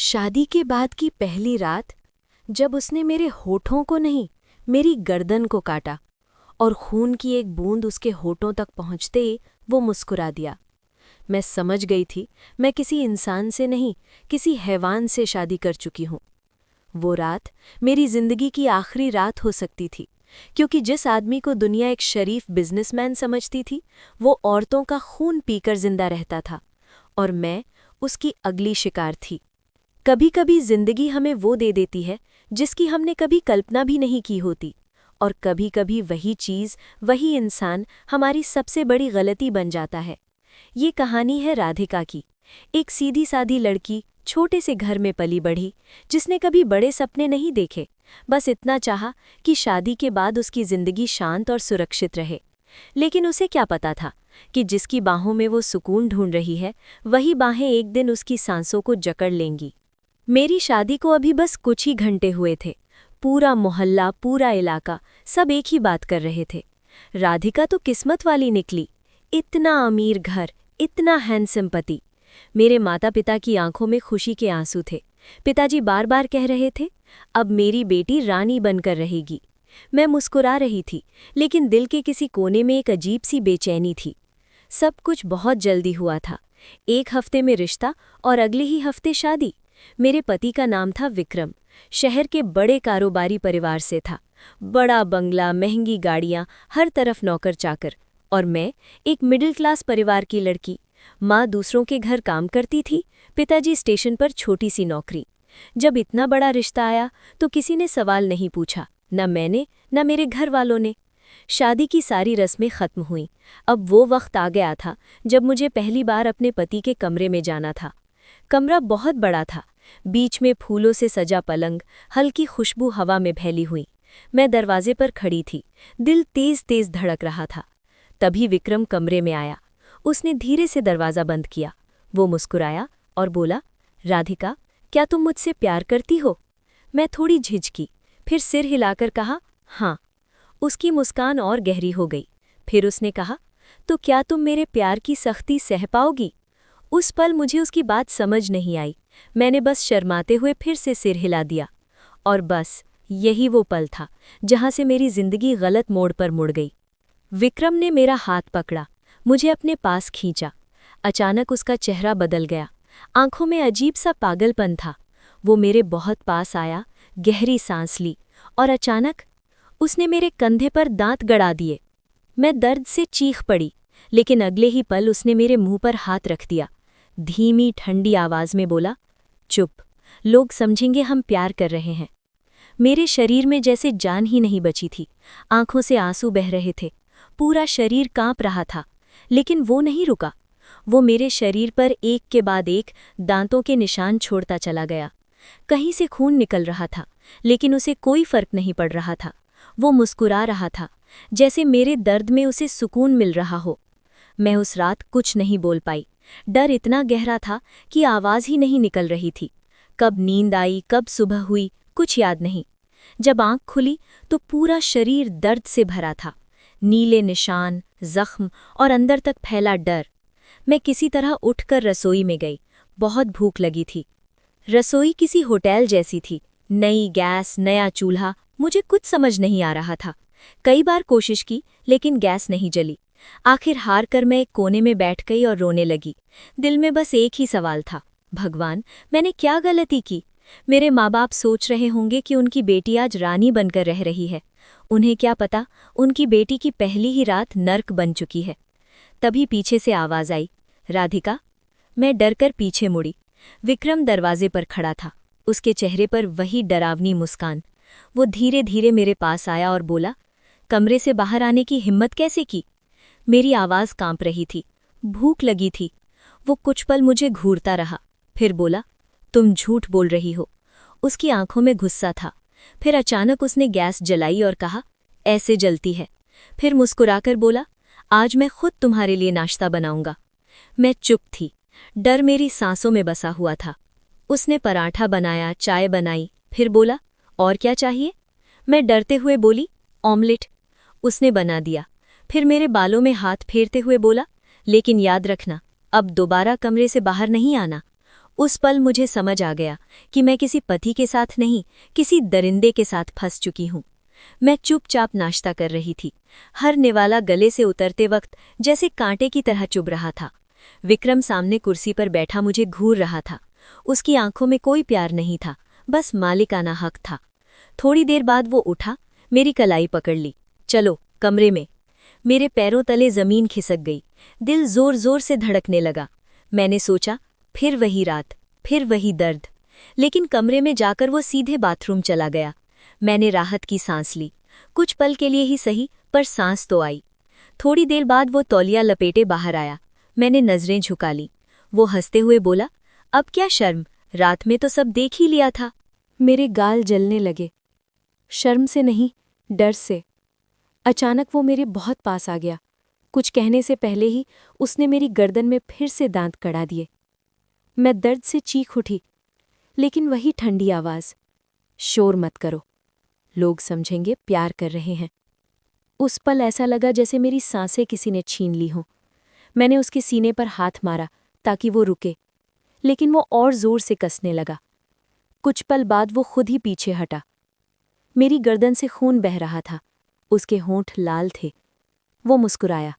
शादी के बाद की पहली रात, जब उसने मेरे होठों को नहीं, मेरी गर्दन को काटा और खून की एक बूंद उसके होठों तक पहुंचते ही वो मुस्कुरा दिया। मैं समझ गई थी मैं किसी इंसान से नहीं, किसी हैवान से शादी कर चुकी हूं। वो रात मेरी जिंदगी की आखिरी रात हो सकती थी, क्योंकि जिस आदमी को दुनिया एक शरीफ बिजनेसमैन समझती थी, वो औरतों का खून पीकर जिंदा रहता था और मैं उसकी अगली शिकार थी। कभी कभी जिंदगी हमें वो दे देती है जिसकी हमने कभी कल्पना भी नहीं की होती, और कभी कभी वही चीज़, वही इंसान हमारी सबसे बड़ी गलती बन जाता है। ये कहानी है राधिका की, एक सीधी सादी लड़की, छोटे से घर में पली बढ़ी, जिसने कभी बड़े सपने नहीं देखे, बस इतना चाहा कि शादी के बाद उसकी जिंदगी शांत और सुरक्षित रहे। लेकिन उसे क्या पता था कि जिसकी बाहों में वो सुकून ढूंढ रही है, वही बाहें एक दिन उसकी सांसों को जकड़ लेंगी। मेरी शादी को अभी बस कुछ ही घंटे हुए थे। पूरा मोहल्ला, पूरा इलाका, सब एक ही बात कर रहे थे। राधिका तो किस्मत वाली निकली। इतना अमीर घर, इतना हैंडसम पति। मेरे माता पिता की आंखों में खुशी के आंसू थे। पिताजी बार बार कह रहे थे, अब मेरी बेटी रानी बनकर रहेगी। मैं मुस्कुरा रही थी, लेकिन दिल के किसी कोने में एक अजीब सी बेचैनी थी। सब कुछ बहुत जल्दी हुआ था। एक हफ्ते में रिश्ता और अगले ही हफ्ते शादी। मेरे पति का नाम था विक्रम। शहर के बड़े कारोबारी परिवार से था। बड़ा बंगला, महंगी गाड़ियां, हर तरफ नौकर चाकर। और मैं एक मिडिल क्लास परिवार की लड़की। माँ दूसरों के घर काम करती थी, पिताजी स्टेशन पर छोटी सी नौकरी। जब इतना बड़ा रिश्ता आया तो किसी ने सवाल नहीं पूछा, न मैंने न मेरे घर वालों ने। शादी की सारी रस्में खत्म हुईं। अब वो वक्त आ गया था जब मुझे पहली बार अपने पति के कमरे में जाना था। कमरा बहुत बड़ा था, बीच में फूलों से सजा पलंग, हल्की खुशबू हवा में फैली हुई। मैं दरवाजे पर खड़ी थी, दिल तेज तेज धड़क रहा था। तभी विक्रम कमरे में आया। उसने धीरे से दरवाज़ा बंद किया। वो मुस्कुराया और बोला, राधिका, क्या तुम मुझसे प्यार करती हो? मैं थोड़ी झिझकी, फिर सिर हिलाकर कहा, हाँ। उसकी मुस्कान और गहरी हो गई। फिर उसने कहा, तो क्या तुम मेरे प्यार की सख्ती सह पाओगी? उस पल मुझे उसकी बात समझ नहीं आई। मैंने बस शर्माते हुए फिर से सिर हिला दिया। और बस यही वो पल था जहां से मेरी जिंदगी गलत मोड़ पर मुड़ गई। विक्रम ने मेरा हाथ पकड़ा, मुझे अपने पास खींचा। अचानक उसका चेहरा बदल गया। आंखों में अजीब सा पागलपन था। वो मेरे बहुत पास आया, गहरी सांस ली, और अचानक उसने मेरे कंधे पर दांत गड़ा दिए। मैं दर्द से चीख पड़ी, लेकिन अगले ही पल उसने मेरे मुंह पर हाथ रख दिया। धीमी ठंडी आवाज में बोला, चुप, लोग समझेंगे हम प्यार कर रहे हैं। मेरे शरीर में जैसे जान ही नहीं बची थी। आंखों से आंसू बह रहे थे, पूरा शरीर कांप रहा था। लेकिन वो नहीं रुका। वो मेरे शरीर पर एक के बाद एक दांतों के निशान छोड़ता चला गया। कहीं से खून निकल रहा था, लेकिन उसे कोई फर्क नहीं पड़ रहा था। वो मुस्कुरा रहा था, जैसे मेरे दर्द में उसे सुकून मिल रहा हो। मैं उस रात कुछ नहीं बोल पाई। डर इतना गहरा था कि आवाज ही नहीं निकल रही थी। कब नींद आई, कब सुबह हुई, कुछ याद नहीं। जब आंख खुली तो पूरा शरीर दर्द से भरा था। नीले निशान, जख्म और अंदर तक फैला डर। मैं किसी तरह उठकर रसोई में गई। बहुत भूख लगी थी। रसोई किसी होटल जैसी थी। नई गैस, नया चूल्हा, मुझे कुछ समझ नहीं आ रहा था। कई बार कोशिश की, लेकिन गैस नहीं जली। आखिर हार कर मैं एक कोने में बैठ गई और रोने लगी। दिल में बस एक ही सवाल था, भगवान, मैंने क्या गलती की? मेरे माँ बाप सोच रहे होंगे कि उनकी बेटी आज रानी बनकर रह रही है। उन्हें क्या पता, उनकी बेटी की पहली ही रात नर्क बन चुकी है। तभी पीछे से आवाज आई, राधिका। मैं डरकर पीछे मुड़ी। विक्रम दरवाजे पर खड़ा था, उसके चेहरे पर वही डरावनी मुस्कान। वो धीरे धीरे मेरे पास आया और बोला, कमरे से बाहर आने की हिम्मत कैसे की? मेरी आवाज कांप रही थी, भूख लगी थी। वो कुछ पल मुझे घूरता रहा, फिर बोला, तुम झूठ बोल रही हो। उसकी आंखों में गुस्सा था। फिर अचानक उसने गैस जलाई और कहा, ऐसे जलती है। फिर मुस्कुराकर बोला, आज मैं खुद तुम्हारे लिए नाश्ता बनाऊंगा। मैं चुप थी, डर मेरी सांसों में बसा हुआ था। उसने पराठा बनाया, चाय बनाई, फिर बोला, और क्या चाहिए? मैं डरते हुए बोली, ऑमलेट। उसने बना दिया। फिर मेरे बालों में हाथ फेरते हुए बोला, लेकिन याद रखना, अब दोबारा कमरे से बाहर नहीं आना। उस पल मुझे समझ आ गया कि मैं किसी पति के साथ नहीं, किसी दरिंदे के साथ फंस चुकी हूँ। मैं चुपचाप नाश्ता कर रही थी। हर निवाला गले से उतरते वक्त जैसे कांटे की तरह चुभ रहा था। विक्रम सामने कुर्सी पर बैठा मुझे घूर रहा था। उसकी आंखों में कोई प्यार नहीं था, बस मालिकाना हक था। थोड़ी देर बाद वो उठा, मेरी कलाई पकड़ ली। चलो कमरे में। मेरे पैरों तले जमीन खिसक गई। दिल जोर जोर से धड़कने लगा। मैंने सोचा, फिर वही रात, फिर वही दर्द। लेकिन कमरे में जाकर वो सीधे बाथरूम चला गया। मैंने राहत की सांस ली। कुछ पल के लिए ही सही, पर सांस तो आई। थोड़ी देर बाद वो तौलिया लपेटे बाहर आया। मैंने नजरें झुका ली। वो हंसते हुए बोला, अब क्या शर्म, रात में तो सब देख ही लिया था। मेरे गाल जलने लगे। शर्म से नहीं, डर से। अचानक वो मेरे बहुत पास आ गया। कुछ कहने से पहले ही उसने मेरी गर्दन में फिर से दांत कड़ा दिए। मैं दर्द से चीख उठी, लेकिन वही ठंडी आवाज, शोर मत करो, लोग समझेंगे प्यार कर रहे हैं। उस पल ऐसा लगा जैसे मेरी सांसें किसी ने छीन ली हों। मैंने उसके सीने पर हाथ मारा ताकि वो रुके, लेकिन वो और जोर से कसने लगा। कुछ पल बाद वो खुद ही पीछे हटा। मेरी गर्दन से खून बह रहा था। उसके होंठ लाल थे। वो मुस्कुराया।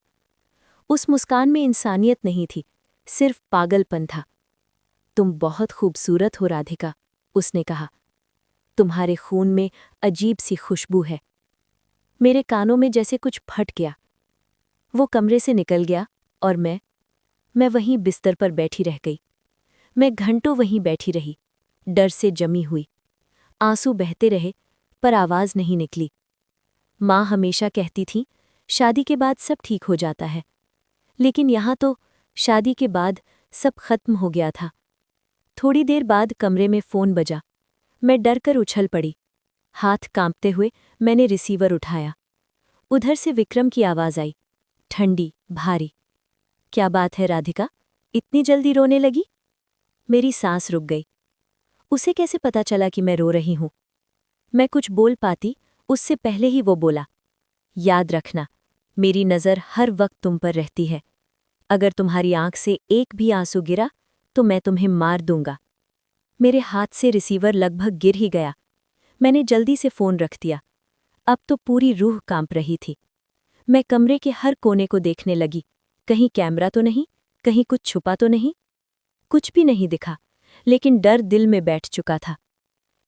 उस मुस्कान में इंसानियत नहीं थी, सिर्फ पागलपन था। तुम बहुत खूबसूरत हो राधिका, उसने कहा। तुम्हारे खून में अजीब सी खुशबू है। मेरे कानों में जैसे कुछ फट गया। वो कमरे से निकल गया और मैं वहीं बिस्तर पर बैठी रह गई। मैं घंटों वहीं बैठी रही, डर से जमी हुई। आंसू बहते रहे, पर आवाज नहीं निकली। माँ हमेशा कहती थी, शादी के बाद सब ठीक हो जाता है। लेकिन यहाँ तो शादी के बाद सब खत्म हो गया था। थोड़ी देर बाद कमरे में फोन बजा। मैं डर कर उछल पड़ी। हाथ कांपते हुए मैंने रिसीवर उठाया। उधर से विक्रम की आवाज आई, ठंडी, भारी। क्या बात है राधिका, इतनी जल्दी रोने लगी? मेरी सांस रुक गई। उसे कैसे पता चला कि मैं रो रही हूं? मैं कुछ बोल पाती उससे पहले ही वो बोला, याद रखना, मेरी नज़र हर वक्त तुम पर रहती है। अगर तुम्हारी आंख से एक भी आंसू गिरा तो मैं तुम्हें मार दूंगा। मेरे हाथ से रिसीवर लगभग गिर ही गया। मैंने जल्दी से फोन रख दिया। अब तो पूरी रूह कांप रही थी। मैं कमरे के हर कोने को देखने लगी। कहीं कैमरा तो नहीं, कहीं कुछ छुपा तो नहीं। कुछ भी नहीं दिखा, लेकिन डर दिल में बैठ चुका था।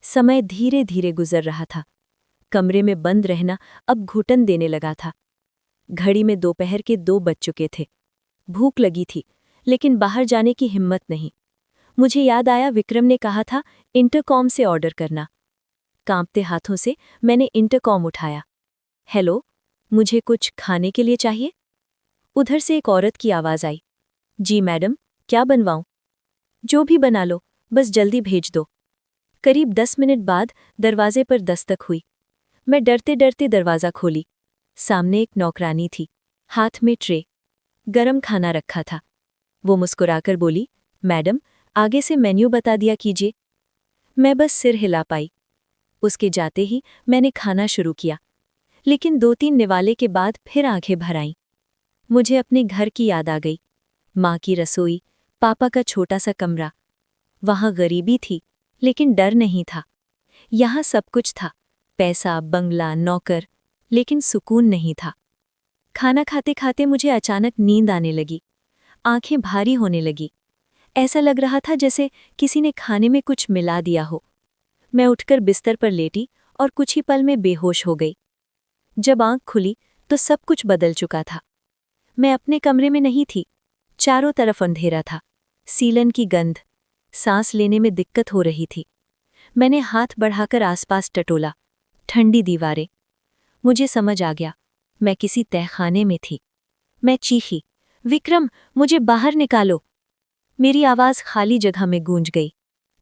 समय धीरे धीरे गुजर रहा था। कमरे में बंद रहना अब घुटन देने लगा था। घड़ी में दोपहर के 2 बज चुके थे। भूख लगी थी, लेकिन बाहर जाने की हिम्मत नहीं। मुझे याद आया विक्रम ने कहा था इंटरकॉम से ऑर्डर करना। कांपते हाथों से मैंने इंटरकॉम उठाया। हेलो, मुझे कुछ खाने के लिए चाहिए? उधर से एक औरत की आवाज आई। जी मैडम, क्या बनवाऊं? जो भी बना लो, बस जल्दी भेज दो। करीब 10 मिनट बाद दरवाजे पर दस्तक हुई। मैं डरते डरते दरवाज़ा खोली। सामने एक नौकरानी थी, हाथ में ट्रे। गरम खाना रखा था। वो मुस्कुराकर बोली, मैडम, आगे से मेन्यू बता दिया कीजिए। मैं बस सिर हिला पाई। उसके जाते ही मैंने खाना शुरू किया, लेकिन 2-3 निवाले के बाद फिर आंखें भर आईं। मुझे अपने घर की याद आ गई। माँ की रसोई, पापा का छोटा सा कमरा। वहाँ गरीबी थी, लेकिन डर नहीं था। यहाँ सब कुछ था, पैसा, बंगला, नौकर, लेकिन सुकून नहीं था। खाना खाते खाते मुझे अचानक नींद आने लगी। आंखें भारी होने लगी। ऐसा लग रहा था जैसे किसी ने खाने में कुछ मिला दिया हो। मैं उठकर बिस्तर पर लेटी और कुछ ही पल में बेहोश हो गई। जब आंख खुली तो सब कुछ बदल चुका था। मैं अपने कमरे में नहीं थी। चारों तरफ अंधेरा था, सीलन की गंध, सांस लेने में दिक्कत हो रही थी। मैंने हाथ बढ़ाकर आसपास टटोला। ठंडी दीवारें। मुझे समझ आ गया, मैं किसी तहखाने में थी। मैं चीखी, विक्रम, मुझे बाहर निकालो। मेरी आवाज खाली जगह में गूंज गई,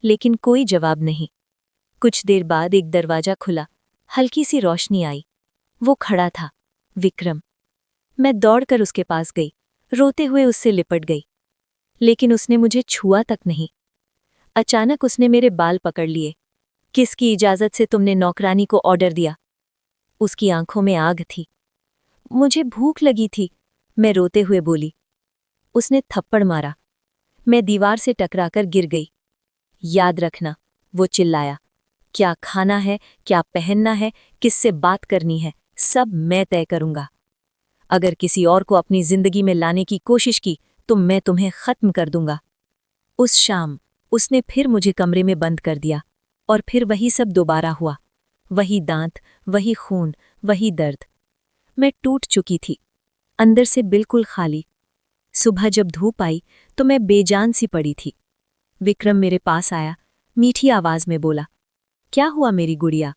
लेकिन कोई जवाब नहीं। कुछ देर बाद एक दरवाजा खुला, हल्की सी रोशनी आई। वो खड़ा था, विक्रम। मैं दौड़कर उसके पास गई, रोते हुए उससे लिपट गई, लेकिन उसने मुझे छुआ तक नहीं। अचानक उसने मेरे बाल पकड़ लिए। किसकी इजाजत से तुमने नौकरानी को ऑर्डर दिया? उसकी आंखों में आग थी। मुझे भूख लगी थी, मैं रोते हुए बोली। उसने थप्पड़ मारा। मैं दीवार से टकराकर गिर गई। याद रखना, वो चिल्लाया। क्या खाना है, क्या पहनना है, किससे बात करनी है, सब मैं तय करूंगा। अगर किसी और को अपनी जिंदगी में लाने की कोशिश की तो मैं तुम्हें खत्म कर दूंगा। उस शाम उसने फिर मुझे कमरे में बंद कर दिया और फिर वही सब दोबारा हुआ। वही दांत, वही खून, वही दर्द। मैं टूट चुकी थी, अंदर से बिल्कुल खाली। सुबह जब धूप आई तो मैं बेजान सी पड़ी थी। विक्रम मेरे पास आया, मीठी आवाज में बोला, क्या हुआ मेरी गुड़िया?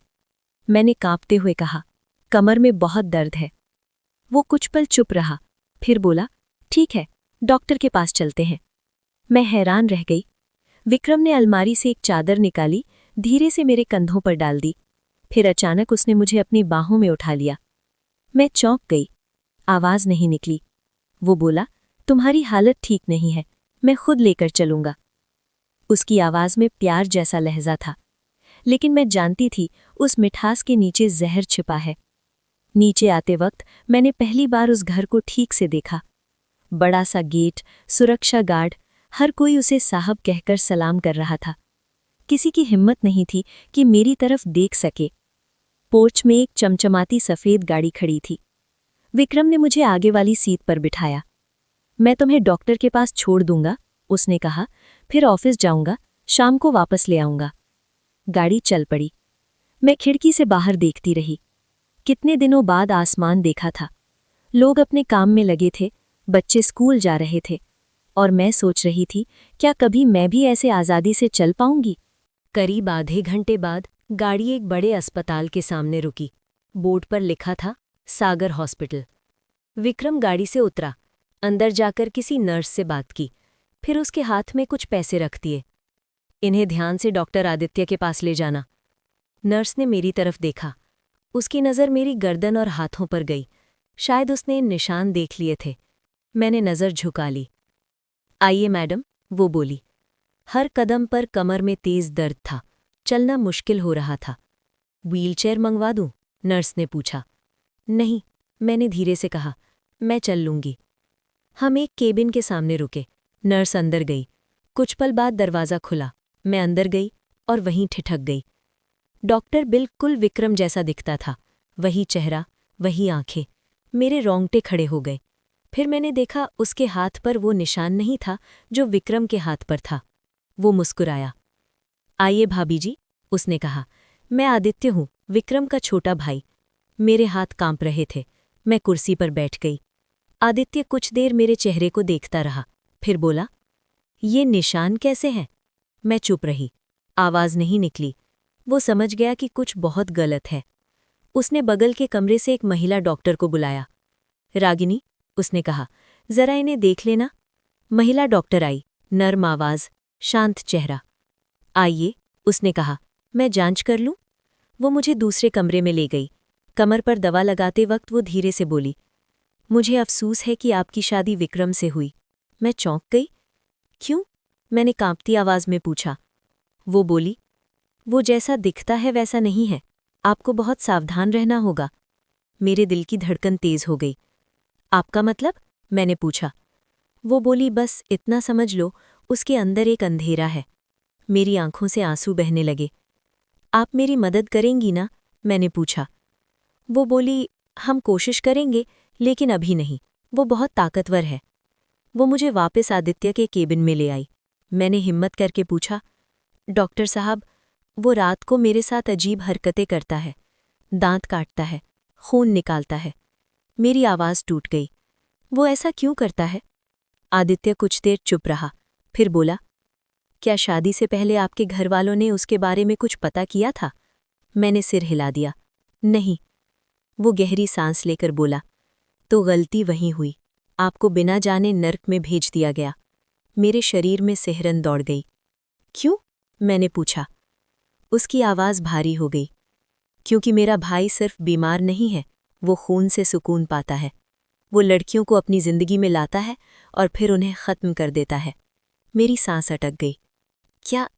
मैंने कांपते हुए कहा, कमर में बहुत दर्द है। वो कुछ पल चुप रहा, फिर बोला, ठीक है, डॉक्टर के पास चलते हैं। मैं हैरान रह गई। विक्रम ने अलमारी से एक चादर निकाली, धीरे से मेरे कंधों पर डाल दी। फिर अचानक उसने मुझे अपनी बाहों में उठा लिया। मैं चौंक गई, आवाज नहीं निकली। वो बोला, तुम्हारी हालत ठीक नहीं है, मैं खुद लेकर चलूंगा। उसकी आवाज में प्यार जैसा लहजा था, लेकिन मैं जानती थी उस मिठास के नीचे जहर छिपा है। नीचे आते वक्त मैंने पहली बार उस घर को ठीक से देखा। बड़ा सा गेट, सुरक्षा गार्ड, हर कोई उसे साहब कहकर सलाम कर रहा था। किसी की हिम्मत नहीं थी कि मेरी तरफ देख सके। पोर्च में एक चमचमाती सफेद गाड़ी खड़ी थी। विक्रम ने मुझे आगे वाली सीट पर बिठाया। मैं तुम्हें डॉक्टर के पास छोड़ दूंगा, उसने कहा, फिर ऑफिस जाऊंगा, शाम को वापस ले आऊंगा। गाड़ी चल पड़ी। मैं खिड़की से बाहर देखती रही। कितने दिनों बाद आसमान देखा था। लोग अपने काम में लगे थे, बच्चे स्कूल जा रहे थे, और मैं सोच रही थी, क्या कभी मैं भी ऐसे आज़ादी से चल पाऊंगी? करीब आधे घंटे बाद गाड़ी एक बड़े अस्पताल के सामने रुकी। बोर्ड पर लिखा था, सागर हॉस्पिटल। विक्रम गाड़ी से उतरा, अंदर जाकर किसी नर्स से बात की, फिर उसके हाथ में कुछ पैसे रख दिए। इन्हें ध्यान से डॉक्टर आदित्य के पास ले जाना। नर्स ने मेरी तरफ देखा। उसकी नज़र मेरी गर्दन और हाथों पर गई। शायद उसने निशान देख लिए थे। मैंने नज़र झुका ली। आइए मैडम, वो बोली। हर कदम पर कमर में तेज दर्द था, चलना मुश्किल हो रहा था। व्हीलचेयर मंगवा दूं? नर्स ने पूछा। नहीं, मैंने धीरे से कहा, मैं चल लूंगी। हम एक केबिन के सामने रुके। नर्स अंदर गई। कुछ पल बाद दरवाज़ा खुला। मैं अंदर गई और वहीं ठिठक गई। डॉक्टर बिल्कुल विक्रम जैसा दिखता था। वही चेहरा, वही आंखें। मेरे रोंगटे खड़े हो गए। फिर मैंने देखा उसके हाथ पर वो निशान नहीं था जो विक्रम के हाथ पर था। वो मुस्कुराया। आइए भाभी जी, उसने कहा, मैं आदित्य हूँ, विक्रम का छोटा भाई। मेरे हाथ कांप रहे थे। मैं कुर्सी पर बैठ गई। आदित्य कुछ देर मेरे चेहरे को देखता रहा, फिर बोला, ये निशान कैसे हैं? मैं चुप रही। आवाज़ नहीं निकली। वो समझ गया कि कुछ बहुत गलत है। उसने बगल के कमरे से एक महिला डॉक्टर को बुलाया। रागिनी, उसने कहा, जरा इन्हें देख लेना। महिला डॉक्टर आई, नर्म आवाज़, शांत चेहरा। आइए, उसने कहा, मैं जांच कर लूं? वो मुझे दूसरे कमरे में ले गई। कमर पर दवा लगाते वक्त वो धीरे से बोली, मुझे अफसोस है कि आपकी शादी विक्रम से हुई। मैं चौंक गई। क्यों? मैंने कांपती आवाज़ में पूछा। वो बोली, वो जैसा दिखता है वैसा नहीं है, आपको बहुत सावधान रहना होगा। मेरे दिल की धड़कन तेज हो गई। आपका मतलब? मैंने पूछा। वो बोली, बस इतना समझ लो, उसके अंदर एक अंधेरा है। मेरी आंखों से आंसू बहने लगे। आप मेरी मदद करेंगी ना? मैंने पूछा। वो बोली, हम कोशिश करेंगे, लेकिन अभी नहीं, वो बहुत ताकतवर है। वो मुझे वापस आदित्य के केबिन में ले आई। मैंने हिम्मत करके पूछा, डॉक्टर साहब, वो रात को मेरे साथ अजीब हरकतें करता है, दांत काटता है, खून निकालता है। मेरी आवाज़ टूट गई। वो ऐसा क्यों करता है? आदित्य कुछ देर चुप रहा, फिर बोला, क्या शादी से पहले आपके घरवालों ने उसके बारे में कुछ पता किया था? मैंने सिर हिला दिया। नहीं। वो गहरी सांस लेकर बोला, तो गलती वहीं हुई, आपको बिना जाने नर्क में भेज दिया गया। मेरे शरीर में सिहरन दौड़ गई। क्यों? मैंने पूछा। उसकी आवाज़ भारी हो गई। क्योंकि मेरा भाई सिर्फ बीमार नहीं है, वो खून से सुकून पाता है। वो लड़कियों को अपनी जिंदगी में लाता है और फिर उन्हें ख़त्म कर देता है। मेरी सांस अटक गई। क्या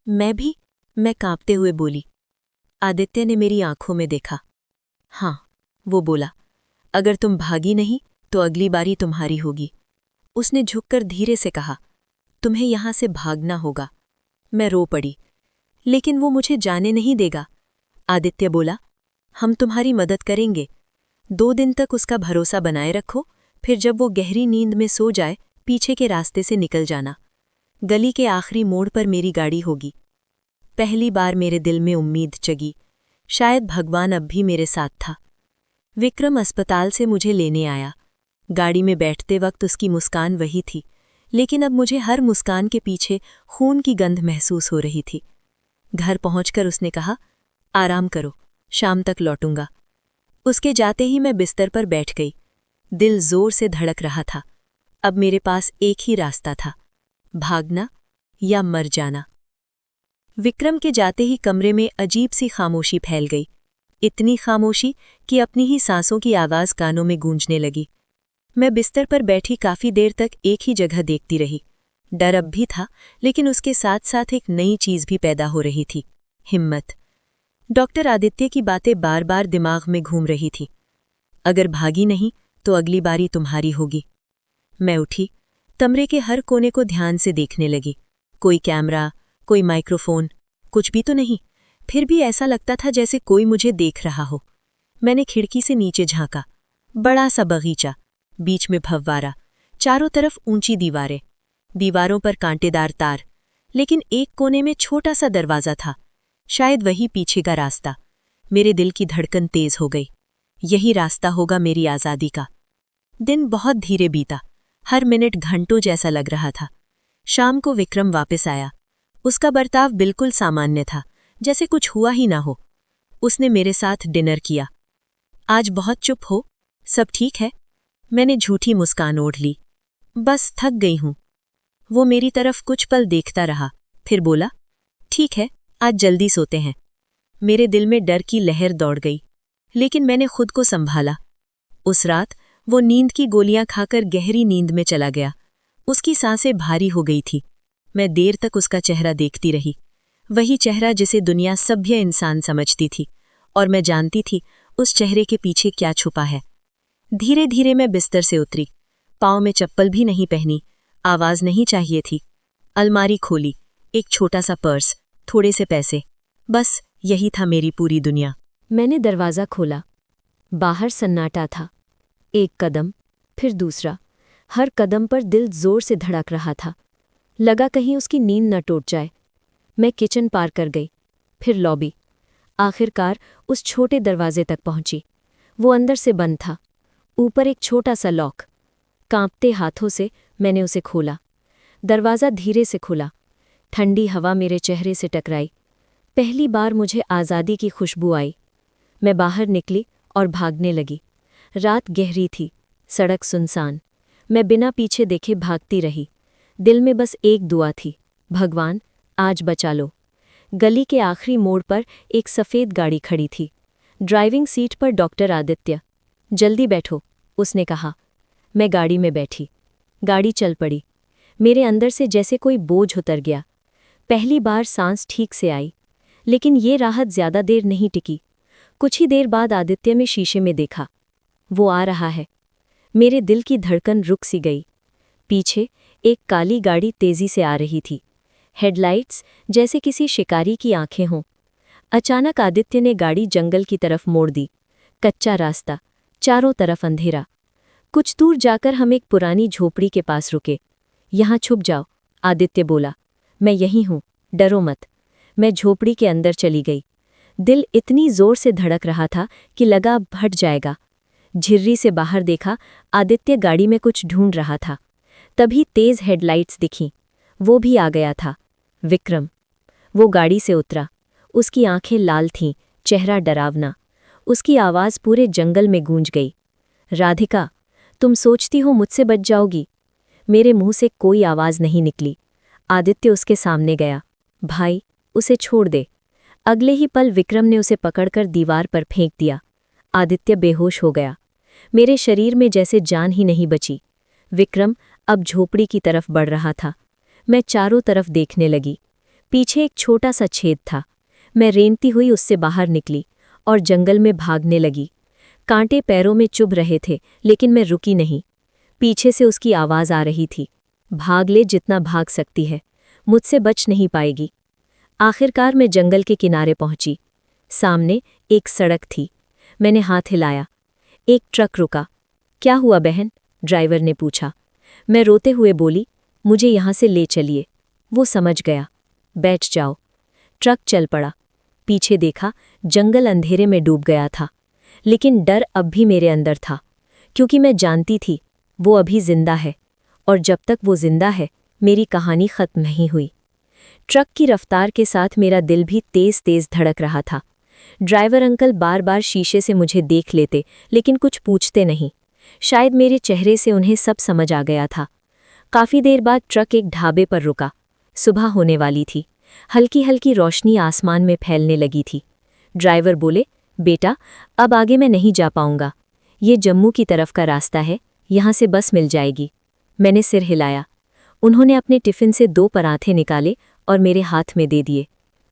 मैं भी? मैं कांपते हुए बोली। आदित्य ने मेरी आंखों में देखा। हाँ, वो बोला, अगर तुम भागी नहीं तो अगली बारी तुम्हारी होगी। उसने झुककर धीरे से कहा, तुम्हें यहां से भागना होगा। मैं रो पड़ी। लेकिन वो मुझे जाने नहीं देगा। आदित्य बोला, हम तुम्हारी मदद करेंगे। 2 दिन तक उसका भरोसा बनाए रखो, फिर जब वो गहरी नींद में सो जाए पीछे के रास्ते से निकल जाना। गली के आखिरी मोड़ पर मेरी गाड़ी होगी। पहली बार मेरे दिल में उम्मीद जगी। शायद भगवान अब भी मेरे साथ था। विक्रम अस्पताल से मुझे लेने आया। गाड़ी में बैठते वक्त उसकी मुस्कान वही थी, लेकिन अब मुझे हर मुस्कान के पीछे खून की गंध महसूस हो रही थी। घर पहुंचकर उसने कहा, आराम करो, शाम तक लौटूंगा। उसके जाते ही मैं बिस्तर पर बैठ गई। दिल जोर से धड़क रहा था। अब मेरे पास एक ही रास्ता था, भागना या मर जाना। विक्रम के जाते ही कमरे में अजीब सी खामोशी फैल गई। इतनी खामोशी कि अपनी ही सांसों की आवाज़ कानों में गूंजने लगी। मैं बिस्तर पर बैठी काफ़ी देर तक एक ही जगह देखती रही। डर अब भी था, लेकिन उसके साथ साथ एक नई चीज़ भी पैदा हो रही थी, हिम्मत। डॉक्टर आदित्य की बातें बार बार दिमाग में घूम रही थी। अगर भागी नहीं तो अगली बारी तुम्हारी होगी। मैं उठी, कमरे के हर कोने को ध्यान से देखने लगी। कोई कैमरा, कोई माइक्रोफोन, कुछ भी तो नहीं। फिर भी ऐसा लगता था जैसे कोई मुझे देख रहा हो। मैंने खिड़की से नीचे झांका। बड़ा सा बगीचा, बीच में फव्वारा, चारों तरफ ऊंची दीवारें, दीवारों पर कांटेदार तार, लेकिन एक कोने में छोटा सा दरवाज़ा था। शायद वही पीछे का रास्ता। मेरे दिल की धड़कन तेज हो गई। यही रास्ता होगा मेरी आज़ादी का। दिन बहुत धीरे बीता। हर मिनट घंटों जैसा लग रहा था। शाम को विक्रम वापस आया। उसका बर्ताव बिल्कुल सामान्य था, जैसे कुछ हुआ ही ना हो। उसने मेरे साथ डिनर किया। आज बहुत चुप हो, सब ठीक है? मैंने झूठी मुस्कान ओढ़ ली। बस थक गई हूं। वो मेरी तरफ कुछ पल देखता रहा, फिर बोला, ठीक है, आज जल्दी सोते हैं। मेरे दिल में डर की लहर दौड़ गई, लेकिन मैंने खुद को संभाला। उस रात वो नींद की गोलियां खाकर गहरी नींद में चला गया। उसकी सांसें भारी हो गई थी। मैं देर तक उसका चेहरा देखती रही। वही चेहरा जिसे दुनिया सभ्य इंसान समझती थी, और मैं जानती थी उस चेहरे के पीछे क्या छुपा है। धीरे धीरे मैं बिस्तर से उतरी। पाँव में चप्पल भी नहीं पहनी। आवाज़ नहीं चाहिए थी। अलमारी खोली, एक छोटा सा पर्स, थोड़े से पैसे, बस यही था मेरी पूरी दुनिया। मैंने दरवाज़ा खोला। बाहर सन्नाटा था। एक कदम, फिर दूसरा। हर कदम पर दिल जोर से धड़क रहा था। लगा कहीं उसकी नींद न टूट जाए। मैं किचन पार कर गई, फिर लॉबी। आखिरकार उस छोटे दरवाजे तक पहुंची। वो अंदर से बंद था, ऊपर एक छोटा सा लॉक। कांपते हाथों से मैंने उसे खोला। दरवाज़ा धीरे से खुला। ठंडी हवा मेरे चेहरे से टकराई। पहली बार मुझे आज़ादी की खुशबू आई। मैं बाहर निकली और भागने लगी। रात गहरी थी, सड़क सुनसान। मैं बिना पीछे देखे भागती रही। दिल में बस एक दुआ थी, भगवान आज बचा लो। गली के आखिरी मोड़ पर एक सफ़ेद गाड़ी खड़ी थी। ड्राइविंग सीट पर डॉक्टर आदित्य। जल्दी बैठो, उसने कहा। मैं गाड़ी में बैठी। गाड़ी चल पड़ी। मेरे अंदर से जैसे कोई बोझ उतर गया। पहली बार सांस ठीक से आई, लेकिन ये राहत ज़्यादा देर नहीं टिकी। कुछ ही देर बाद आदित्य में शीशे में देखा। वो आ रहा है। मेरे दिल की धड़कन रुक सी गई। पीछे एक काली गाड़ी तेजी से आ रही थी। हेडलाइट्स जैसे किसी शिकारी की आंखें हों। अचानक आदित्य ने गाड़ी जंगल की तरफ मोड़ दी। कच्चा रास्ता, चारों तरफ अंधेरा। कुछ दूर जाकर हम एक पुरानी झोपड़ी के पास रुके। यहाँ छुप जाओ, आदित्य बोला। मैं यहीं हूँ, डरो मत। मैं झोपड़ी के अंदर चली गई। दिल इतनी जोर से धड़क रहा था कि लगा अब फट जाएगा। झिर्री से बाहर देखा, आदित्य गाड़ी में कुछ ढूंढ रहा था। तभी तेज हेडलाइट्स दिखीं। वो भी आ गया था, विक्रम। वो गाड़ी से उतरा। उसकी आंखें लाल थीं, चेहरा डरावना। उसकी आवाज़ पूरे जंगल में गूंज गई। राधिका, तुम सोचती हो मुझसे बच जाओगी? मेरे मुंह से कोई आवाज़ नहीं निकली। आदित्य उसके सामने गया। भाई, उसे छोड़ दे। अगले ही पल विक्रम ने उसे पकड़कर दीवार पर फेंक दिया। आदित्य बेहोश हो गया। मेरे शरीर में जैसे जान ही नहीं बची। विक्रम अब झोपड़ी की तरफ बढ़ रहा था। मैं चारों तरफ देखने लगी। पीछे एक छोटा सा छेद था। मैं रेंगती हुई उससे बाहर निकली और जंगल में भागने लगी। कांटे पैरों में चुभ रहे थे, लेकिन मैं रुकी नहीं। पीछे से उसकी आवाज़ आ रही थी, भाग ले जितना भाग सकती है, मुझसे बच नहीं पाएगी। आखिरकार मैं जंगल के किनारे पहुंची। सामने एक सड़क थी। मैंने हाथ हिलाया। एक ट्रक रुका। क्या हुआ बहन? ड्राइवर ने पूछा। मैं रोते हुए बोली, मुझे यहाँ से ले चलिए। वो समझ गया। बैठ जाओ। ट्रक चल पड़ा। पीछे देखा, जंगल अंधेरे में डूब गया था। लेकिन डर अब भी मेरे अंदर था, क्योंकि मैं जानती थी वो अभी जिंदा है, और जब तक वो जिंदा है मेरी कहानी खत्म नहीं हुई। ट्रक की रफ्तार के साथ मेरा दिल भी तेज तेज धड़क रहा था। ड्राइवर अंकल बार बार शीशे से मुझे देख लेते, लेकिन कुछ पूछते नहीं। शायद मेरे चेहरे से उन्हें सब समझ आ गया था। काफी देर बाद ट्रक एक ढाबे पर रुका। सुबह होने वाली थी। हल्की हल्की रोशनी आसमान में फैलने लगी थी। ड्राइवर बोले, बेटा, अब आगे मैं नहीं जा पाऊंगा। ये जम्मू की तरफ का रास्ता है, यहाँ से बस मिल जाएगी। मैंने सिर हिलाया। उन्होंने अपने टिफिन से 2 पराठे निकाले और मेरे हाथ में दे दिए।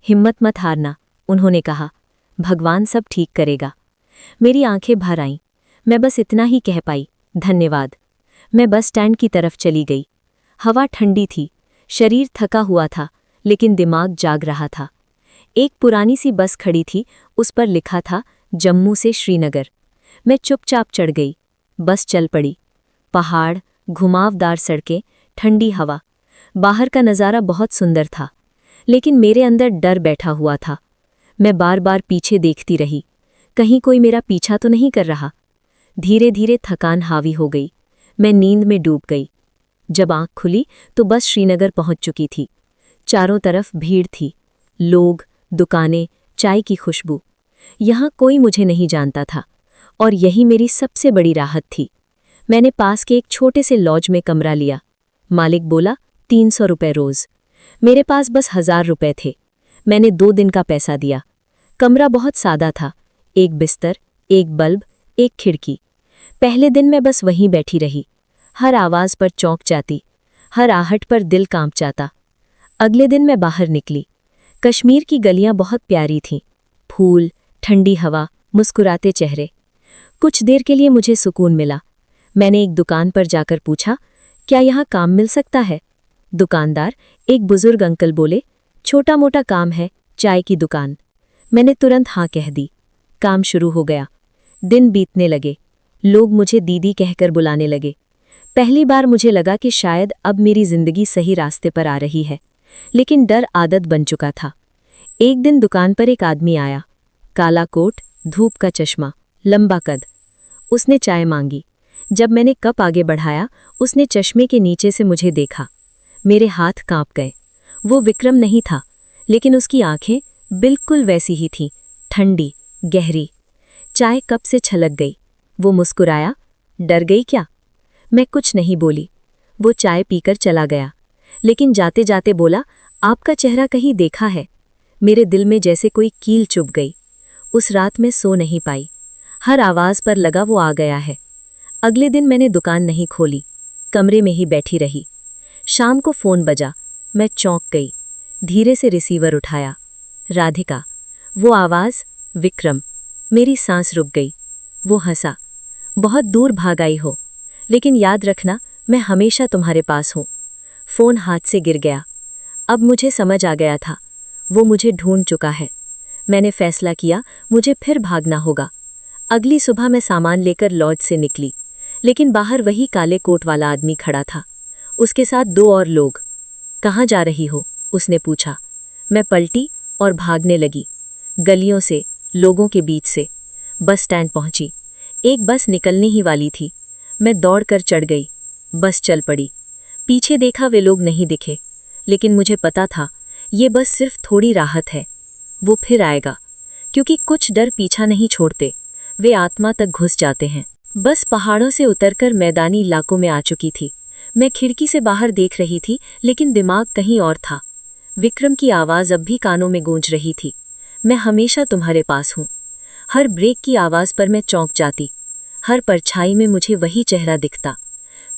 हिम्मत मत हारना, उन्होंने कहा। भगवान सब ठीक करेगा। मेरी आंखें भर आईं। मैं बस इतना ही कह पाई, धन्यवाद। मैं बस स्टैंड की तरफ चली गई। हवा ठंडी थी, शरीर थका हुआ था, लेकिन दिमाग जाग रहा था। एक पुरानी सी बस खड़ी थी, उस पर लिखा था जम्मू से श्रीनगर। मैं चुपचाप चढ़ गई। बस चल पड़ी। पहाड़, घुमावदार सड़कें, ठंडी हवा। बाहर का नज़ारा बहुत सुंदर था, लेकिन मेरे अंदर डर बैठा हुआ था। मैं बार बार पीछे देखती रही, कहीं कोई मेरा पीछा तो नहीं कर रहा। धीरे धीरे थकान हावी हो गई। मैं नींद में डूब गई। जब आंख खुली तो बस श्रीनगर पहुंच चुकी थी। चारों तरफ भीड़ थी, लोग, दुकानें, चाय की खुशबू। यहाँ कोई मुझे नहीं जानता था, और यही मेरी सबसे बड़ी राहत थी। मैंने पास के एक छोटे से लॉज में कमरा लिया। मालिक बोला, 300 रुपये रोज़। मेरे पास बस 1000 रुपये थे। मैंने 2 दिन का पैसा दिया। कमरा बहुत सादा था। एक बिस्तर, एक बल्ब, एक खिड़की। पहले दिन मैं बस वहीं बैठी रही। हर आवाज़ पर चौंक जाती, हर आहट पर दिल कांप जाता। अगले दिन मैं बाहर निकली। कश्मीर की गलियां बहुत प्यारी थीं। फूल, ठंडी हवा, मुस्कुराते चेहरे। कुछ देर के लिए मुझे सुकून मिला। मैंने एक दुकान पर जाकर पूछा, क्या यहाँ काम मिल सकता है? दुकानदार, एक बुजुर्ग अंकल बोले, छोटा मोटा काम है, चाय की दुकान। मैंने तुरंत हाँ कह दी। काम शुरू हो गया। दिन बीतने लगे। लोग मुझे दीदी कहकर बुलाने लगे। पहली बार मुझे लगा कि शायद अब मेरी जिंदगी सही रास्ते पर आ रही है, लेकिन डर आदत बन चुका था। एक दिन दुकान पर एक आदमी आया। काला कोट, धूप का चश्मा, लंबा कद। उसने चाय मांगी। जब मैंने कप आगे बढ़ाया, उसने चश्मे के नीचे से मुझे देखा। मेरे हाथ कांप गए। वो विक्रम नहीं था, लेकिन उसकी आंखें बिल्कुल वैसी ही थीं, ठंडी, गहरी। चाय कप से छलक गई। वो मुस्कुराया। डर गई क्या? मैं कुछ नहीं बोली। वो चाय पीकर चला गया, लेकिन जाते जाते बोला, आपका चेहरा कहीं देखा है। मेरे दिल में जैसे कोई कील चुभ गई। उस रात मैं सो नहीं पाई। हर आवाज़ पर लगा वो आ गया है। अगले दिन मैंने दुकान नहीं खोली, कमरे में ही बैठी रही। शाम को फ़ोन बजा। मैं चौंक गई। धीरे से रिसीवर उठाया। राधिका। वो आवाज़, विक्रम। मेरी सांस रुक गई। वो हंसा। बहुत दूर भाग आई हो, लेकिन याद रखना, मैं हमेशा तुम्हारे पास हूँ। फ़ोन हाथ से गिर गया। अब मुझे समझ आ गया था, वो मुझे ढूंढ चुका है। मैंने फैसला किया, मुझे फिर भागना होगा। अगली सुबह मैं सामान लेकर लॉज से निकली, लेकिन बाहर वही काले कोट वाला आदमी खड़ा था। उसके साथ 2 और लोग। कहाँ जा रही हो? उसने पूछा। मैं पलटी और भागने लगी, गलियों से, लोगों के बीच से। बस स्टैंड पहुंची। एक बस निकलने ही वाली थी। मैं दौड़कर चढ़ गई। बस चल पड़ी। पीछे देखा, वे लोग नहीं दिखे, लेकिन मुझे पता था ये बस सिर्फ थोड़ी राहत है। वो फिर आएगा, क्योंकि कुछ डर पीछा नहीं छोड़ते, वे आत्मा तक घुस जाते हैं। बस पहाड़ों से उतरकर मैदानी इलाकों में आ चुकी थी। मैं खिड़की से बाहर देख रही थी, लेकिन दिमाग कहीं और था। विक्रम की आवाज़ अब भी कानों में गूंज रही थी। मैं हमेशा तुम्हारे पास हूँ। हर ब्रेक की आवाज़ पर मैं चौंक जाती। हर परछाई में मुझे वही चेहरा दिखता।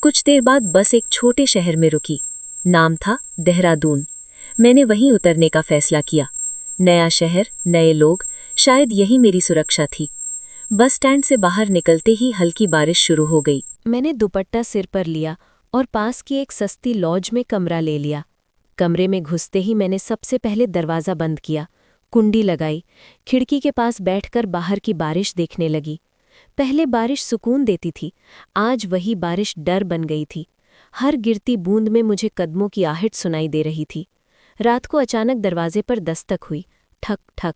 कुछ देर बाद बस एक छोटे शहर में रुकी। नाम था देहरादून। मैंने वहीं उतरने का फैसला किया। नया शहर, नए लोग, शायद यही मेरी सुरक्षा थी। बस स्टैंड से बाहर निकलते ही हल्की बारिश शुरू हो गई। मैंने दुपट्टा सिर पर लिया और पास की एक सस्ती लॉज में कमरा ले लिया। कमरे में घुसते ही मैंने सबसे पहले दरवाज़ा बंद किया, कुंडी लगाई, खिड़की के पास बैठकर बाहर की बारिश देखने लगी। पहले बारिश सुकून देती थी, आज वही बारिश डर बन गई थी। हर गिरती बूंद में मुझे कदमों की आहट सुनाई दे रही थी। रात को अचानक दरवाजे पर दस्तक हुई, ठक ठक।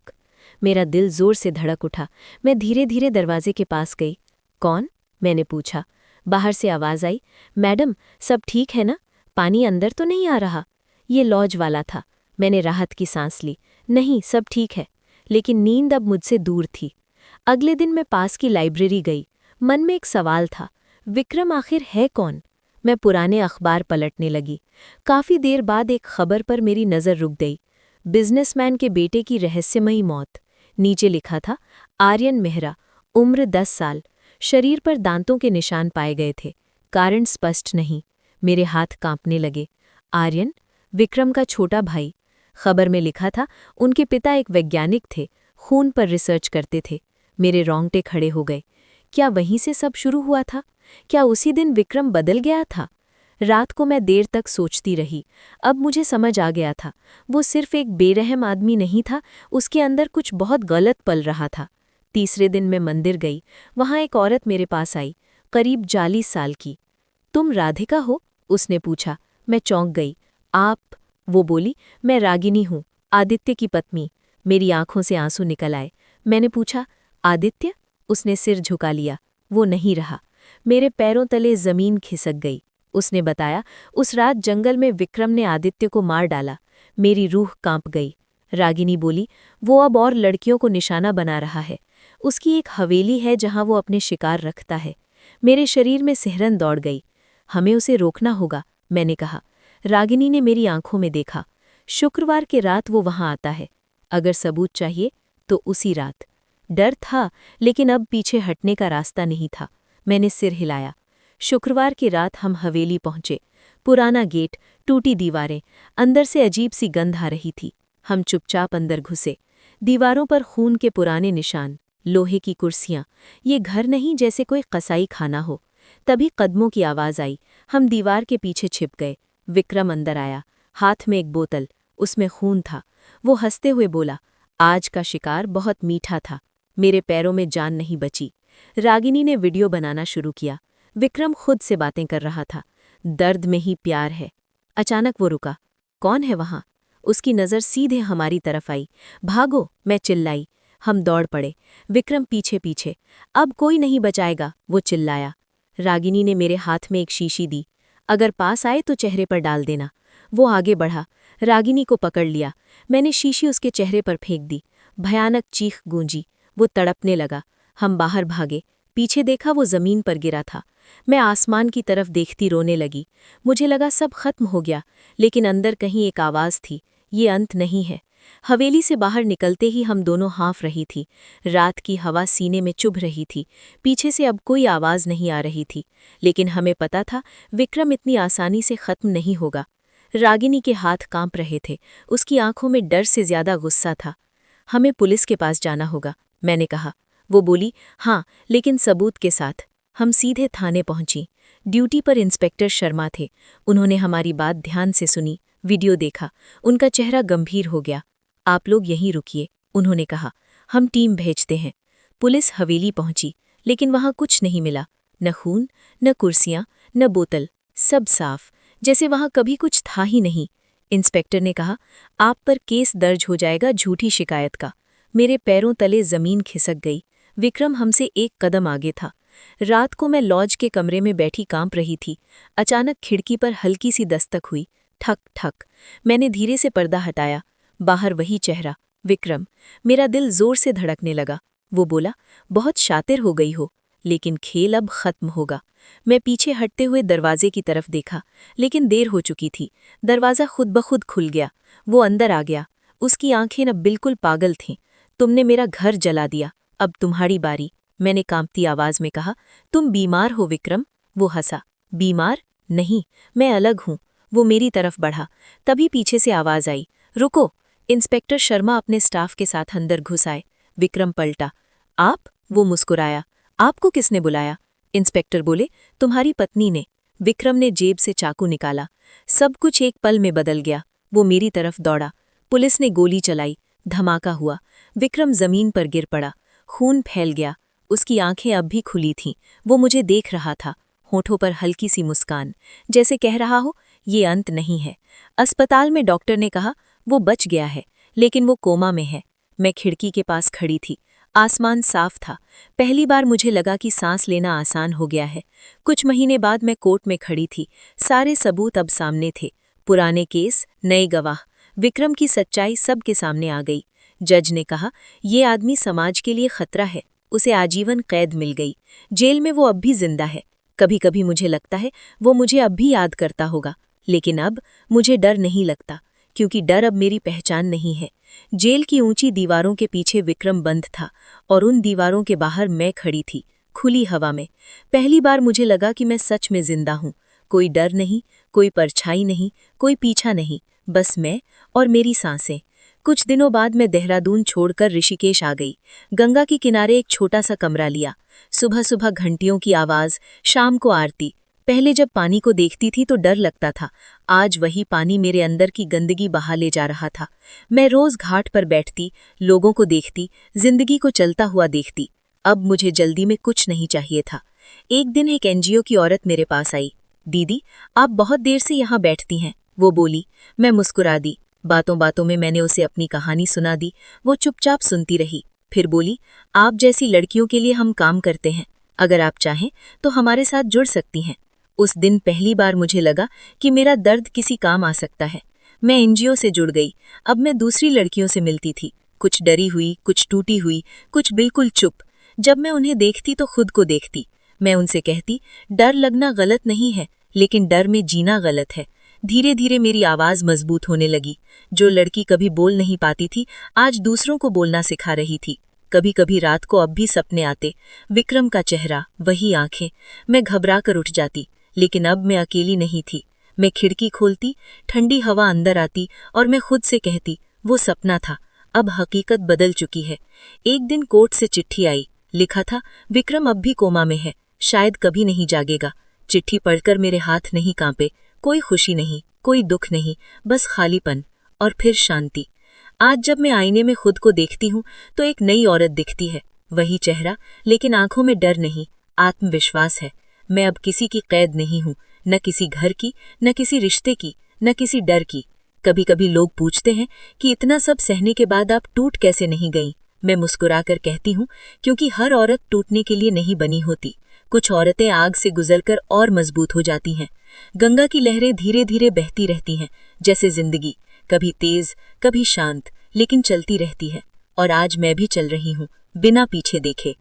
मेरा दिल जोर से धड़क उठा। मैं धीरे धीरे दरवाजे के पास गई। कौन? मैंने पूछा। बाहर से आवाज़ आई, मैडम सब ठीक है ना? पानी अंदर तो नहीं आ रहा? ये लॉज वाला था। मैंने राहत की सांस ली। नहीं, सब ठीक है। लेकिन नींद अब मुझसे दूर थी। अगले दिन मैं पास की लाइब्रेरी गई। मन में एक सवाल था, विक्रम आखिर है कौन? मैं पुराने अखबार पलटने लगी। काफ़ी देर बाद एक खबर पर मेरी नज़र रुक गई। बिजनेसमैन के बेटे की रहस्यमयी मौत। नीचे लिखा था, आर्यन मेहरा, उम्र 10 साल, शरीर पर दांतों के निशान पाए गए थे, कारण स्पष्ट नहीं। मेरे हाथ कांपने लगे। आर्यन? विक्रम का छोटा भाई। खबर में लिखा था, उनके पिता एक वैज्ञानिक थे, खून पर रिसर्च करते थे। मेरे रोंगटे खड़े हो गए। क्या वहीं से सब शुरू हुआ था? क्या उसी दिन विक्रम बदल गया था? रात को मैं देर तक सोचती रही। अब मुझे समझ आ गया था, वो सिर्फ एक बेरहम आदमी नहीं था, उसके अंदर कुछ बहुत गलत पल रहा था। तीसरे दिन मैं मंदिर गई। वहाँ एक औरत मेरे पास आई, करीब 40 साल की। तुम राधिका हो? उसने पूछा। मैं चौंक गई। आप? वो बोली, मैं रागिनी हूँ, आदित्य की पत्नी। मेरी आंखों से आंसू निकल आए। मैंने पूछा, आदित्य? उसने सिर झुका लिया। वो नहीं रहा। मेरे पैरों तले जमीन खिसक गई। उसने बताया, उस रात जंगल में विक्रम ने आदित्य को मार डाला। मेरी रूह कांप गई। रागिनी बोली, वो अब और लड़कियों को निशाना बना रहा है। उसकी एक हवेली है जहां वो अपने शिकार रखता है। मेरे शरीर में सिहरन दौड़ गई। हमें उसे रोकना होगा, मैंने कहा। रागिनी ने मेरी आंखों में देखा। शुक्रवार के रात वो वहां आता है। अगर सबूत चाहिए तो उसी रात। डर था, लेकिन अब पीछे हटने का रास्ता नहीं था। मैंने सिर हिलाया। शुक्रवार की रात हम हवेली पहुंचे। पुराना गेट, टूटी दीवारें, अंदर से अजीब सी गंध आ रही थी। हम चुपचाप अंदर घुसे। दीवारों पर खून के पुराने निशान, लोहे की कुर्सियां। ये घर नहीं, जैसे कोई कसाई खाना हो। तभी कदमों की आवाज़ आई। हम दीवार के पीछे छिप गए। विक्रम अंदर आया, हाथ में एक बोतल, उसमें खून था। वो हंसते हुए बोला, आज का शिकार बहुत मीठा था। मेरे पैरों में जान नहीं बची। रागिनी ने वीडियो बनाना शुरू किया। विक्रम खुद से बातें कर रहा था। दर्द में ही प्यार है। अचानक वो रुका। कौन है वहां? उसकी नज़र सीधे हमारी तरफ आई। भागो, मैं चिल्लाई। हम दौड़ पड़े। विक्रम पीछे पीछे। अब कोई नहीं बचाएगा, वो चिल्लाया। रागिनी ने मेरे हाथ में एक शीशी दी। अगर पास आए तो चेहरे पर डाल देना। वो आगे बढ़ा। रागिनी को पकड़ लिया। मैंने शीशी उसके चेहरे पर फेंक दी। भयानक चीख गूंजी। वो तड़पने लगा। हम बाहर भागे। पीछे देखा, वो जमीन पर गिरा था। मैं आसमान की तरफ देखती रोने लगी। मुझे लगा सब खत्म हो गया, लेकिन अंदर कहीं एक आवाज़ थी, ये अंत नहीं है। हवेली से बाहर निकलते ही हम दोनों हाँफ रही थी। रात की हवा सीने में चुभ रही थी। पीछे से अब कोई आवाज़ नहीं आ रही थी, लेकिन हमें पता था विक्रम इतनी आसानी से खत्म नहीं होगा। रागिनी के हाथ कांप रहे थे। उसकी आंखों में डर से ज्यादा गुस्सा था। हमें पुलिस के पास जाना होगा, मैंने कहा। वो बोली, हाँ, लेकिन सबूत के साथ। हम सीधे थाने पहुंची। ड्यूटी पर इंस्पेक्टर शर्मा थे। उन्होंने हमारी बात ध्यान से सुनी, वीडियो देखा। उनका चेहरा गंभीर हो गया। आप लोग यहीं रुकिए, उन्होंने कहा। हम टीम भेजते हैं। पुलिस हवेली पहुंची, लेकिन वहां कुछ नहीं मिला। न खून, न कुर्सियां, न बोतल। सब साफ, जैसे वहां कभी कुछ था ही नहीं। इंस्पेक्टर ने कहा, आप पर केस दर्ज हो जाएगा झूठी शिकायत का। मेरे पैरों तले जमीन खिसक गई। विक्रम हमसे एक कदम आगे था। रात को मैं लॉज के कमरे में बैठी कांप रही थी। अचानक खिड़की पर हल्की सी दस्तक हुई। ठक ठक। मैंने धीरे से पर्दा हटाया। बाहर वही चेहरा, विक्रम। मेरा दिल जोर से धड़कने लगा। वो बोला, बहुत शातिर हो गई हो, लेकिन खेल अब खत्म होगा। मैं पीछे हटते हुए दरवाजे की तरफ देखा, लेकिन देर हो चुकी थी। दरवाज़ा खुद ब खुद खुल गया। वो अंदर आ गया। उसकी आंखें न बिल्कुल पागल थीं। तुमने मेरा घर जला दिया, अब तुम्हारी बारी, मैंने कांपती आवाज में कहा। तुम बीमार हो विक्रम? वो हंसा। बीमार? नहीं, मैं अलग हूँ। वो मेरी तरफ बढ़ा। तभी पीछे से आवाज आई, रुको। इंस्पेक्टर शर्मा अपने स्टाफ के साथ अंदर घुस आए। विक्रम पलटा। आप? वो मुस्कुराया। आपको किसने बुलाया? इंस्पेक्टर बोले, तुम्हारी पत्नी ने। विक्रम ने जेब से चाकू निकाला। सब कुछ एक पल में बदल गया। वो मेरी तरफ दौड़ा। पुलिस ने गोली चलाई, धमाका हुआ। विक्रम जमीन पर गिर पड़ा, खून फैल गया। उसकी आंखें अब भी खुली थीं। वो मुझे देख रहा था, होठों पर हल्की सी मुस्कान, जैसे कह रहा हो ये अंत नहीं है। अस्पताल में डॉक्टर ने कहा वो बच गया है, लेकिन वो कोमा में है। मैं खिड़की के पास खड़ी थी। आसमान साफ था। पहली बार मुझे लगा कि सांस लेना आसान हो गया है। कुछ महीने बाद मैं कोर्ट में खड़ी थी। सारे सबूत अब सामने थे। पुराने केस, नए गवाह, विक्रम की सच्चाई सबके सामने आ गई। जज ने कहा ये आदमी समाज के लिए खतरा है। उसे आजीवन कैद मिल गई। जेल में वो अब भी जिंदा है। कभी कभी मुझे लगता है वो मुझे अब भी याद करता होगा, लेकिन अब मुझे डर नहीं लगता, क्योंकि डर अब मेरी पहचान नहीं है। जेल की ऊंची दीवारों के पीछे विक्रम बंद था और उन दीवारों के बाहर मैं खड़ी थी, खुली हवा में। पहली बार मुझे लगा कि मैं सच में जिंदा हूं। कोई डर नहीं, कोई परछाई नहीं, कोई पीछा नहीं, बस मैं और मेरी सांसें। कुछ दिनों बाद मैं देहरादून छोड़कर ऋषिकेश आ गई। गंगा के किनारे एक छोटा सा कमरा लिया। सुबह सुबह घंटियों की आवाज, शाम को आरती। पहले जब पानी को देखती थी तो डर लगता था। आज वही पानी मेरे अंदर की गंदगी बहा ले जा रहा था। मैं रोज घाट पर बैठती, लोगों को देखती, जिंदगी को चलता हुआ देखती। अब मुझे जल्दी में कुछ नहीं चाहिए था। एक दिन एक एनजीओ की औरत मेरे पास आई। दीदी, आप बहुत देर से यहाँ बैठती हैं, वो बोली। मैं मुस्कुरा दी। बातों बातों में मैंने उसे अपनी कहानी सुना दी। वो चुपचाप सुनती रही, फिर बोली, आप जैसी लड़कियों के लिए हम काम करते हैं। अगर आप चाहें तो हमारे साथ जुड़ सकती हैं। उस दिन पहली बार मुझे लगा कि मेरा दर्द किसी काम आ सकता है। मैं एनजीओ से जुड़ गई। अब मैं दूसरी लड़कियों से मिलती थी, कुछ डरी हुई, कुछ टूटी हुई, कुछ बिल्कुल चुप। जब मैं उन्हें देखती तो खुद को देखती। मैं उनसे कहती, डर लगना गलत नहीं है, लेकिन डर में जीना गलत है। धीरे धीरे मेरी आवाज मजबूत होने लगी। जो लड़की कभी बोल नहीं पाती थी, आज दूसरों को बोलना सिखा रही थी। कभी कभी रात को अब भी सपने आते, विक्रम का चेहरा, वही आंखें। मैं घबरा कर उठ जाती, लेकिन अब मैं अकेली नहीं थी। मैं खिड़की खोलती, ठंडी हवा अंदर आती और मैं खुद से कहती, वो सपना था, अब हकीकत बदल चुकी है। एक दिन कोर्ट से चिट्ठी आई। लिखा था, विक्रम अब भी कोमा में है, शायद कभी नहीं जागेगा। चिट्ठी पढ़कर मेरे हाथ नहीं कांपे। कोई खुशी नहीं, कोई दुख नहीं, बस खालीपन और फिर शांति। आज जब मैं आईने में खुद को देखती हूँ तो एक नई औरत दिखती है। वही चेहरा, लेकिन आंखों में डर नहीं, आत्मविश्वास है। मैं अब किसी की कैद नहीं हूँ, न किसी घर की, न किसी रिश्ते की, न किसी डर की। कभी कभी लोग पूछते हैं कि इतना सब सहने के बाद आप टूट कैसे नहीं गईं? मैं मुस्कुराकर कहती हूँ, क्योंकि हर औरत टूटने के लिए नहीं बनी होती। कुछ औरतें आग से गुजरकर और मजबूत हो जाती हैं। गंगा की लहरें धीरे धीरे बहती रहती हैं, जैसे जिंदगी, कभी तेज, कभी शांत, लेकिन चलती रहती है। और आज मैं भी चल रही हूँ, बिना पीछे देखे।